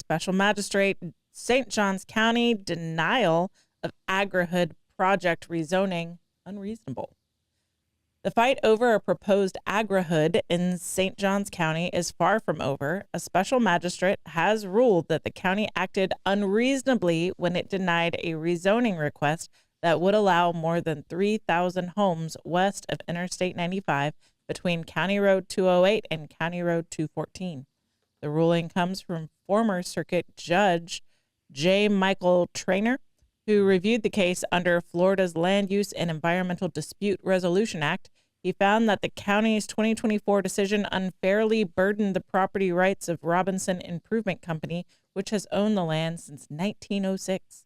Special Magistrate, St. Johns County, denial of agrihood project rezoning unreasonable. The fight over a proposed agrihood in St. Johns County is far from over. A special magistrate has ruled that the county acted unreasonably when it denied a rezoning request that would allow more than 3,000 homes west of Interstate 95 between County Road 208 and County Road 214. The ruling comes from former Circuit Judge J. Michael Traynor, who reviewed the case under Florida's Land Use and Environmental Dispute Resolution Act. He found that the county's 2024 decision unfairly burdened the property rights of Robinson Improvement Company, which has owned the land since 1906.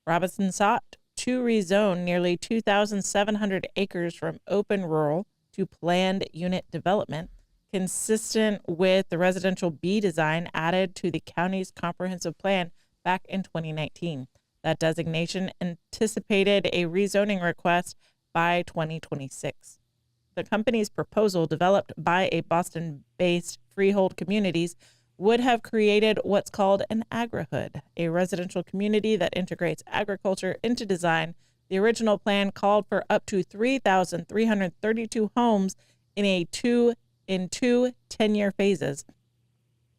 Robinson sought to rezone nearly 2,700 acres from open rural to planned unit development, consistent with the residential B design added to the county's comprehensive plan back in 2019. That designation anticipated a rezoning request by 2026. The company's proposal, developed by a Boston-based freehold communities, would have created what's called an agrihood, a residential community that integrates agriculture into design. The original plan called for up to 3,332 homes in two 10-year phases,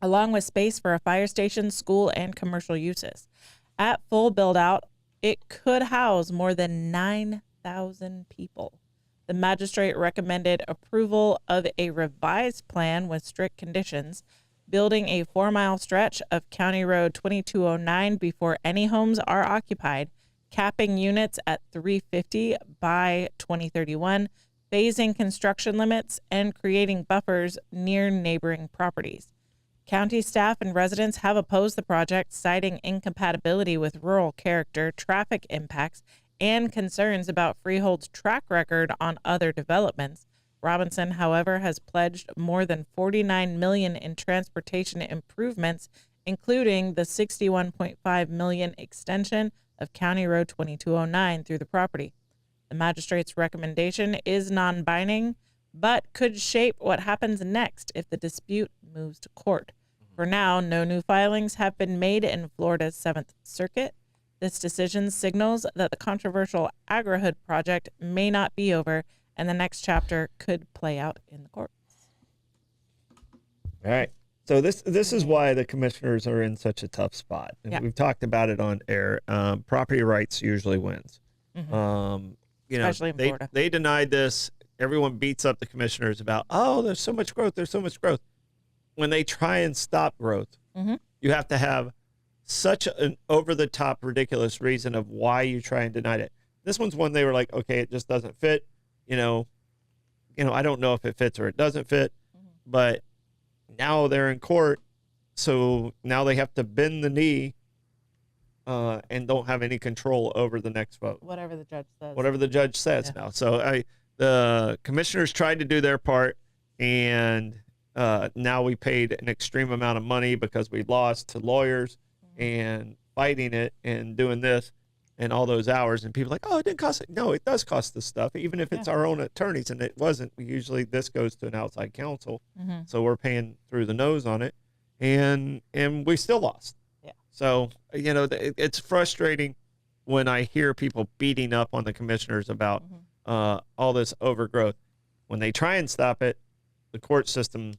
along with space for a fire station, school, and commercial uses. At full build-out, it could house more than 9,000 people. The magistrate recommended approval of a revised plan with strict conditions, building a 4-mile stretch of County Road 2209 before any homes are occupied, capping units at 350 by 2031, phasing construction limits, and creating buffers near neighboring properties. County staff and residents have opposed the project, citing incompatibility with rural character, traffic impacts, and concerns about Freehold's track record on other developments. Robinson, however, has pledged more than $49 million in transportation improvements, including the $61.5 million extension of County Road 2209 through the property. The magistrate's recommendation is non-binding, but could shape what happens next if the dispute moves to court. For now, no new filings have been made in Florida's 7th Circuit. This decision signals that the controversial agrihood project may not be over, and the next chapter could play out in the courts. All right. So this is why the commissioners are in such a tough spot. And we've talked about it on air. Property rights usually wins. Especially in Florida. They denied this. Everyone beats up the commissioners about, oh, there's so much growth. There's so much growth. When they try and stop growth, you have to have such an over-the-top, ridiculous reason of why you try and deny it. This one's one they were like, okay, it just doesn't fit. I don't know if it fits or it doesn't fit, but now they're in court, so now they have to bend the knee and don't have any control over the next vote. Whatever the judge says. Whatever the judge says now. So the commissioners tried to do their part, and now we paid an extreme amount of money because we lost to lawyers and fighting it and doing this and all those hours. And people are like, oh, it didn't cost it. No, it does cost this stuff, even if it's our own attorneys. And it wasn't. Usually this goes to an outside counsel. So we're paying through the nose on it. And we still lost. Yeah. So, it's frustrating when I hear people beating up on the commissioners about all this overgrowth. When they try and stop it, the court system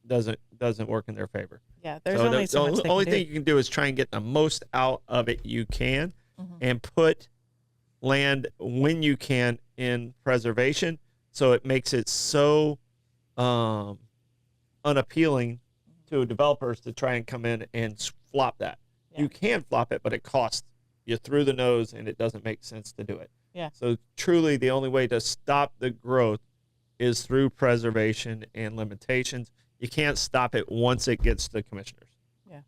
doesn't work in their favor. Yeah, there's only so much the only thing you can do is try and get the most out of it you can, and put land when you can in preservation, so it makes it so unappealing to developers to try and come in and flop that. Yeah. You can flop it, but it costs you through the nose, and it doesn't make sense to do it. Yeah. So truly, the only way to stop the growth is through preservation and limitations. You can't stop it once it gets to the commissioners. Yeah.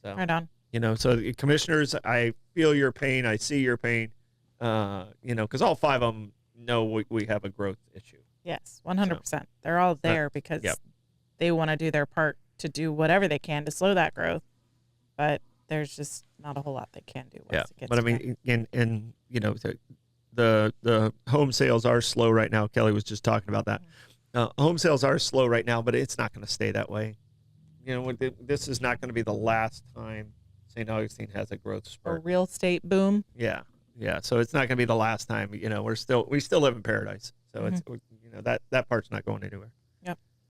So, right on. So the commissioners, I feel your pain. I see your pain, because all 5 of them know we have a growth issue. Yes, 100%. They're all there because they want to do their part to do whatever they can to slow that growth. But there's just not a whole lot they can do. Once it gets but I mean, the home sales are slow right now. Kelly was just talking about that. Home sales are slow right now, but it's not going to stay that way. This is not going to be the last time St. Augustine has a growth A spurt. real estate boom. Yeah, yeah. So it's not going to be the last time. You know, we still live in paradise. So it's, you know, that part's not going anywhere.